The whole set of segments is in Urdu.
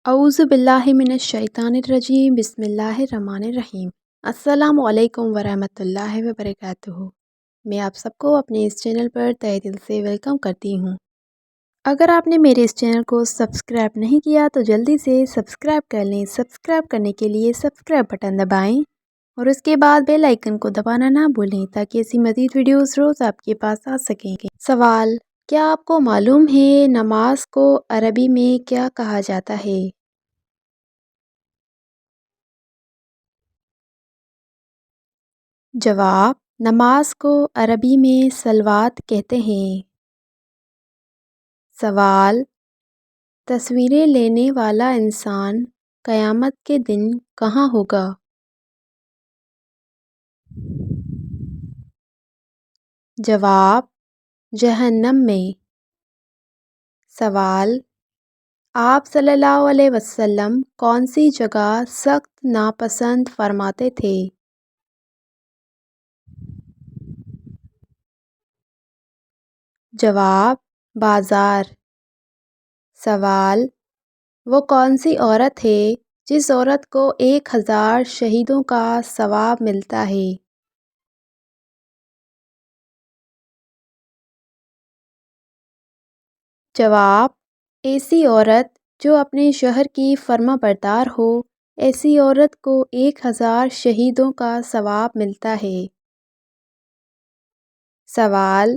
اعوذ باللہ من الشیطان الرجیم، بسم اللہ الرحمن الرحیم۔ السلام علیکم ورحمۃ اللہ وبرکاتہ۔ میں آپ سب کو اپنے اس چینل پر تہہ دل سے ویلکم کرتی ہوں۔ اگر آپ نے میرے اس چینل کو سبسکرائب نہیں کیا تو جلدی سے سبسکرائب کر لیں۔ سبسکرائب کرنے کے لیے سبسکرائب بٹن دبائیں اور اس کے بعد بیل آئیکن کو دبانا نہ بھولیں تاکہ ایسی مزید ویڈیوز روز آپ کے پاس آ سکیں۔ سوال: کیا آپ کو معلوم ہے نماز کو عربی میں کیا کہا جاتا ہے؟ جواب: نماز کو عربی میں صلوات کہتے ہیں۔ سوال: تصویریں لینے والا انسان قیامت کے دن کہاں ہوگا؟ جواب: جہنم میں۔ سوال: آپ صلی اللہ علیہ وسلم کون سی جگہ سخت ناپسند فرماتے تھے؟ جواب: بازار۔ سوال: وہ کون سی عورت ہے جس عورت کو 1000 شہیدوں کا ثواب ملتا ہے؟ جواب: ایسی عورت جو اپنے شوہر کی فرما بردار ہو، ایسی عورت کو 1000 شہیدوں کا ثواب ملتا ہے۔ سوال: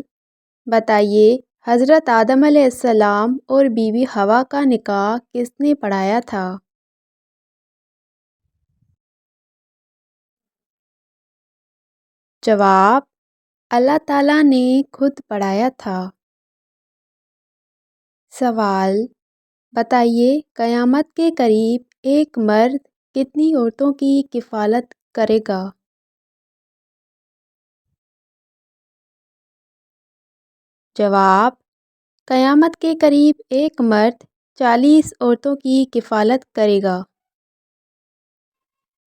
بتائیے حضرت آدم علیہ السلام اور بی بی حوا کا نکاح کس نے پڑھایا تھا؟ جواب: اللہ تعالیٰ نے خود پڑھایا تھا۔ سوال: بتائیے قیامت کے قریب ایک مرد کتنی عورتوں کی کفالت کرے گا؟ جواب: قیامت کے قریب ایک مرد 40 عورتوں کی کفالت کرے گا۔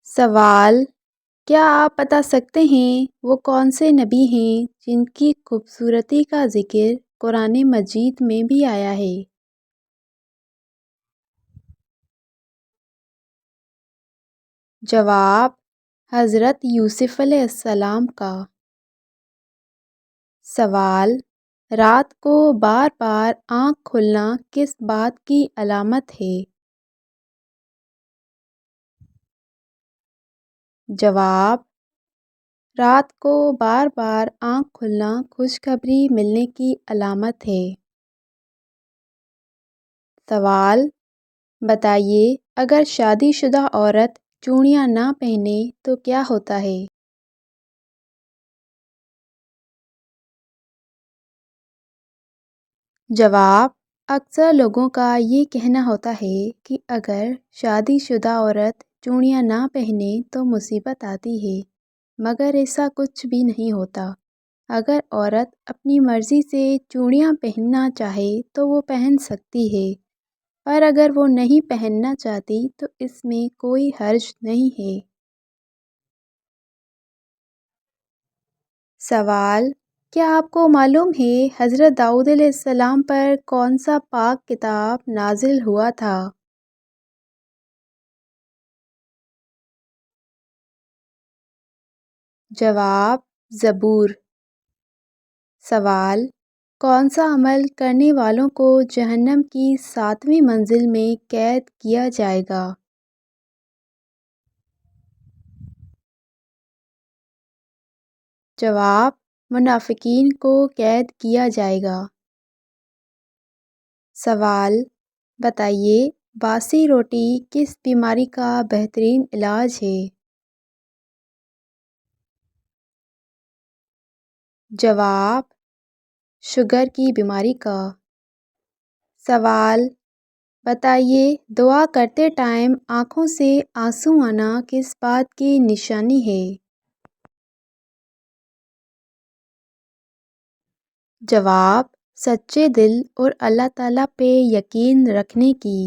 سوال: کیا آپ بتا سکتے ہیں وہ کون سے نبی ہیں جن کی خوبصورتی کا ذکر قرآن مجید میں بھی آیا ہے؟ جواب: حضرت یوسف علیہ السلام کا۔ سوال: رات کو بار بار آنکھ کھلنا کس بات کی علامت ہے؟ جواب: رات کو بار بار آنکھ کھلنا خوشخبری ملنے کی علامت ہے۔ سوال: بتائیے اگر شادی شدہ عورت چوڑیاں نہ پہنے تو کیا ہوتا ہے؟ جواب: اکثر لوگوں کا یہ کہنا ہوتا ہے کہ اگر شادی شدہ عورت چوڑیاں نہ پہنے تو مصیبت آتی ہے، مگر ایسا کچھ بھی نہیں ہوتا۔ اگر عورت اپنی مرضی سے چوڑیاں پہننا چاہے تو وہ پہن سکتی ہے، اور اگر وہ نہیں پہننا چاہتی تو اس میں کوئی حرج نہیں ہے۔ سوال: کیا آپ کو معلوم ہے حضرت داؤد علیہ السلام پر کون سا پاک کتاب نازل ہوا تھا؟ جواب: زبور۔ سوال: کون سا عمل کرنے والوں کو جہنم کی 7ویں منزل میں قید کیا جائے گا؟ جواب: منافقین کو قید کیا جائے گا۔ سوال: بتائیے باسی روٹی کس بیماری کا بہترین علاج ہے؟ جواب: شوگر کی بیماری کا۔ سوال: بتائیے دعا کرتے ٹائم آنکھوں سے آنسو آنا کس بات کی نشانی ہے؟ جواب: سچے دل اور اللہ تعالیٰ پہ یقین رکھنے کی۔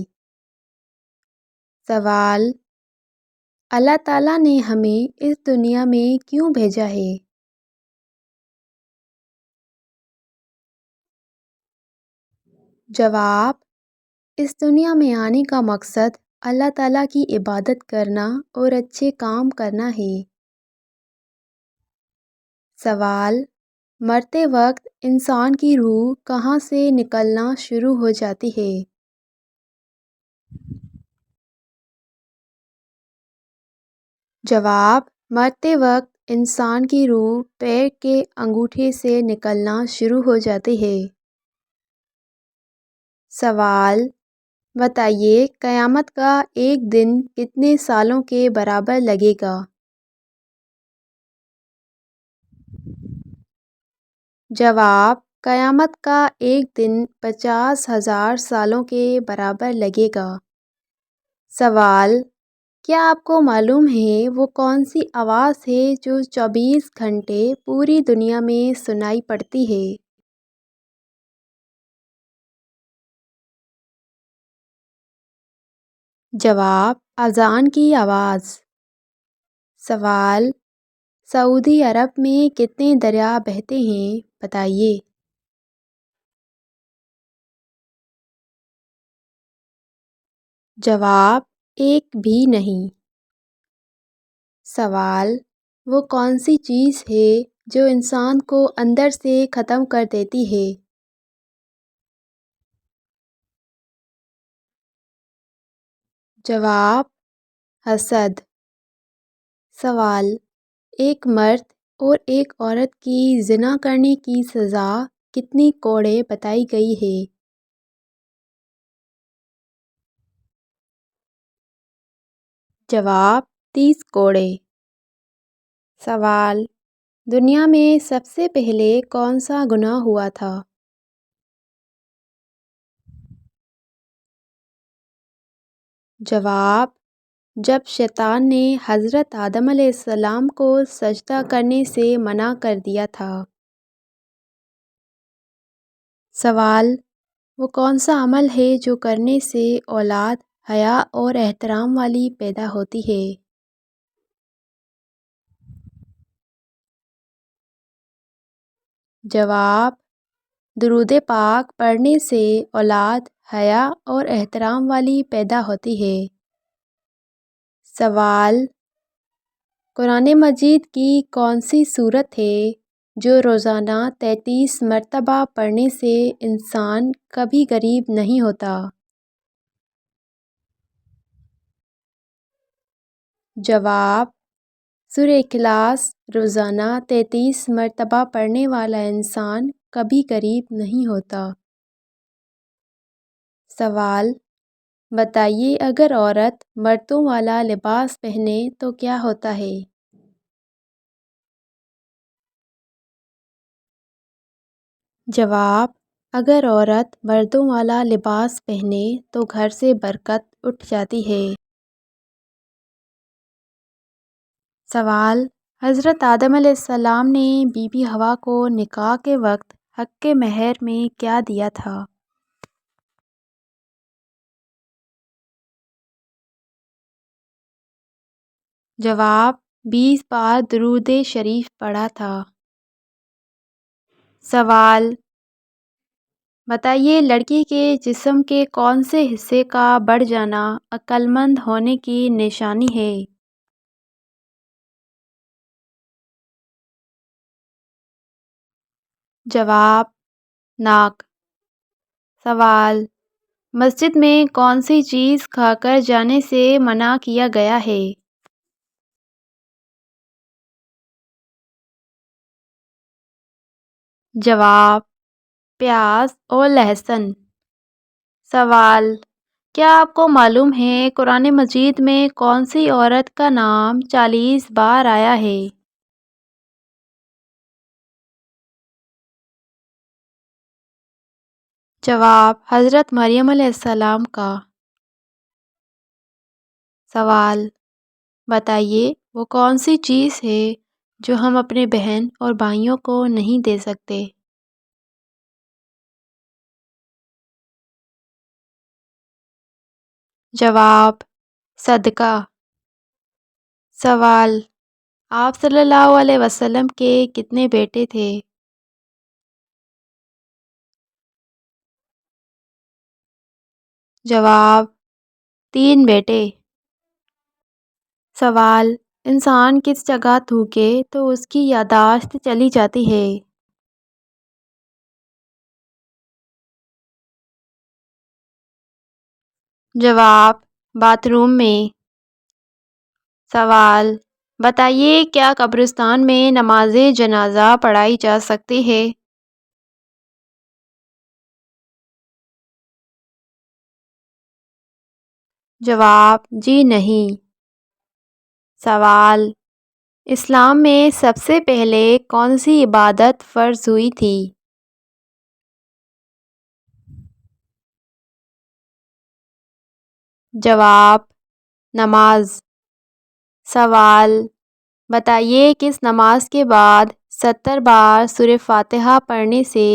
سوال: اللہ تعالیٰ نے ہمیں اس دنیا میں کیوں بھیجا ہے؟ جواب: اس دنیا میں آنے کا مقصد اللہ تعالیٰ کی عبادت کرنا اور اچھے کام کرنا ہے۔ سوال: مرتے وقت انسان کی روح کہاں سے نکلنا شروع ہو جاتی ہے؟ جواب: مرتے وقت انسان کی روح پیر کے انگوٹھے سے نکلنا شروع ہو جاتی ہے۔ سوال: بتائیے قیامت کا ایک دن کتنے سالوں کے برابر لگے گا؟ جواب: قیامت کا ایک دن 50,000 سالوں کے برابر لگے گا۔ سوال: کیا آپ کو معلوم ہے وہ کون سی آواز ہے جو 24 گھنٹے پوری دنیا میں سنائی پڑتی ہے؟ جواب: اذان کی آواز۔ سوال: سعودی عرب میں کتنے دریا بہتے ہیں بتائیے؟ جواب: ایک بھی نہیں۔ سوال: وہ کون سی چیز ہے جو انسان کو اندر سے ختم کر دیتی ہے؟ جواب: حسد۔ سوال: ایک مرد اور ایک عورت کی زنا کرنے کی سزا کتنی کوڑے بتائی گئی ہے؟ جواب: 30 کوڑے۔ سوال: دنیا میں سب سے پہلے کون سا گناہ ہوا تھا؟ جواب: جب شیطان نے حضرت آدم علیہ السلام کو سجدہ کرنے سے منع کر دیا تھا۔ سوال: وہ کون سا عمل ہے جو کرنے سے اولاد حیا اور احترام والی پیدا ہوتی ہے؟ جواب: درود پاک پڑھنے سے اولاد حیا اور احترام والی پیدا ہوتی ہے۔ سوال: قرآن مجید کی کون سی سورت ہے جو روزانہ 33 مرتبہ پڑھنے سے انسان کبھی غریب نہیں ہوتا؟ جواب: سورہ اخلاص روزانہ 33 مرتبہ پڑھنے والا انسان کبھی غریب نہیں ہوتا۔ سوال: بتائیے اگر عورت مردوں والا لباس پہنے تو کیا ہوتا ہے؟ جواب: اگر عورت مردوں والا لباس پہنے تو گھر سے برکت اٹھ جاتی ہے۔ سوال: حضرت آدم علیہ السلام نے بی بی حوا کو نکاح کے وقت حق مہر میں کیا دیا تھا؟ جواب: 20 بار درود شریف پڑھا تھا۔ سوال: بتائیے لڑکی کے جسم کے کون سے حصے کا بڑھ جانا عقل مند ہونے کی نشانی ہے؟ جواب: ناک۔ سوال: مسجد میں کون سی چیز کھا کر جانے سے منع کیا گیا ہے؟ جواب: پیاز اور لہسن۔ سوال: کیا آپ کو معلوم ہے قرآن مجید میں کون سی عورت کا نام 40 بار آیا ہے؟ جواب: حضرت مریم علیہ السلام کا۔ سوال: بتائیے وہ کون سی چیز ہے جو ہم اپنے بہن اور بھائیوں کو نہیں دے سکتے؟ جواب: صدقہ۔ سوال: آپ صلی اللہ علیہ وسلم کے کتنے بیٹے تھے؟ جواب: 3 بیٹے۔ سوال: انسان کس جگہ تھوکے تو اس کی یادداشت چلی جاتی ہے؟ جواب: باتھ روم میں۔ سوال: بتائیے کیا قبرستان میں نماز جنازہ پڑھائی جا سکتی ہے؟ جواب: جی نہیں۔ سوال: اسلام میں سب سے پہلے کون سی عبادت فرض ہوئی تھی؟ جواب: نماز۔ سوال: بتائیے کس نماز کے بعد 70 بار سورہ فاتحہ پڑھنے سے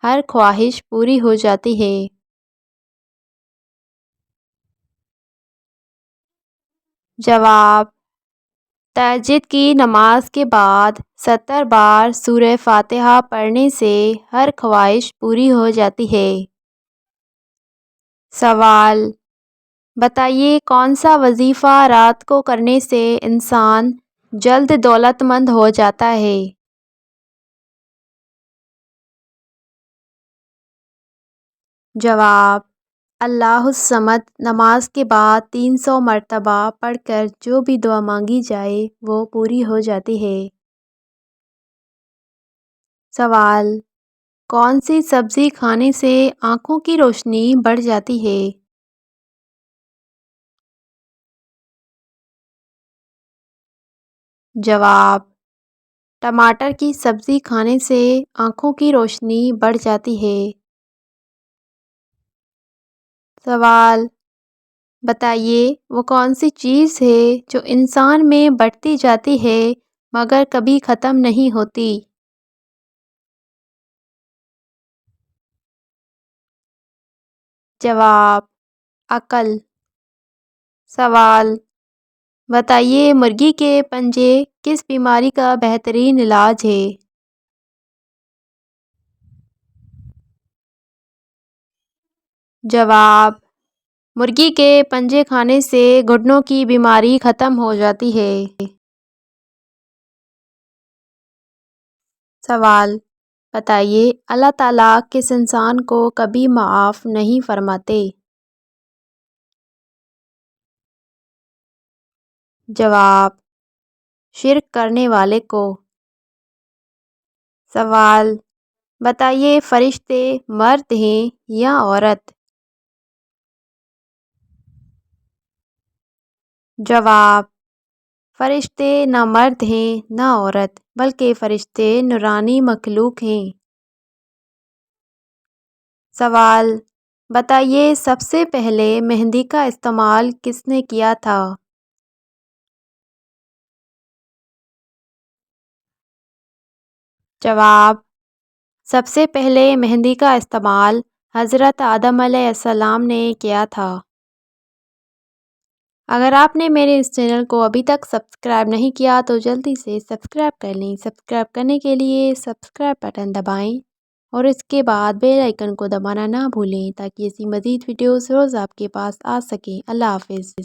ہر خواہش پوری ہو جاتی ہے؟ جواب: تہجد کی نماز کے بعد 70 بار سورہ فاتحہ پڑھنے سے ہر خواہش پوری ہو جاتی ہے۔ سوال: بتائیے کون سا وظیفہ رات کو کرنے سے انسان جلد دولت مند ہو جاتا ہے؟ جواب: اللہ الصمد۔ نماز کے بعد 300 مرتبہ پڑھ کر جو بھی دعا مانگی جائے وہ پوری ہو جاتی ہے۔ سوال: کون سی سبزی کھانے سے آنکھوں کی روشنی بڑھ جاتی ہے؟ جواب: ٹماٹر کی سبزی کھانے سے آنکھوں کی روشنی بڑھ جاتی ہے۔ سوال: بتائیے وہ کون سی چیز ہے جو انسان میں بڑھتی جاتی ہے مگر کبھی ختم نہیں ہوتی؟ جواب: عقل۔ سوال: بتائیے مرغی کے پنجے کس بیماری کا بہترین علاج ہے؟ جواب: مرغی کے پنجے کھانے سے گھٹنوں کی بیماری ختم ہو جاتی ہے۔ سوال: بتائیے اللہ تعالیٰ کس انسان کو کبھی معاف نہیں فرماتے؟ جواب: شرک کرنے والے کو۔ سوال: بتائیے فرشتے مرد ہیں یا عورت؟ جواب: فرشتے نہ مرد ہیں نہ عورت بلکہ فرشتے نورانی مخلوق ہیں۔ سوال: بتائیے سب سے پہلے مہندی کا استعمال کس نے کیا تھا؟ جواب: سب سے پہلے مہندی کا استعمال حضرت آدم علیہ السلام نے کیا تھا۔ اگر آپ نے میرے اس چینل کو ابھی تک سبسکرائب نہیں کیا تو جلدی سے سبسکرائب کر لیں۔ سبسکرائب کرنے کے لیے سبسکرائب بٹن دبائیں اور اس کے بعد بیل آئیکن کو دبانا نہ بھولیں تاکہ ایسی مزید ویڈیوز روز آپ کے پاس آ سکیں۔ اللہ حافظ۔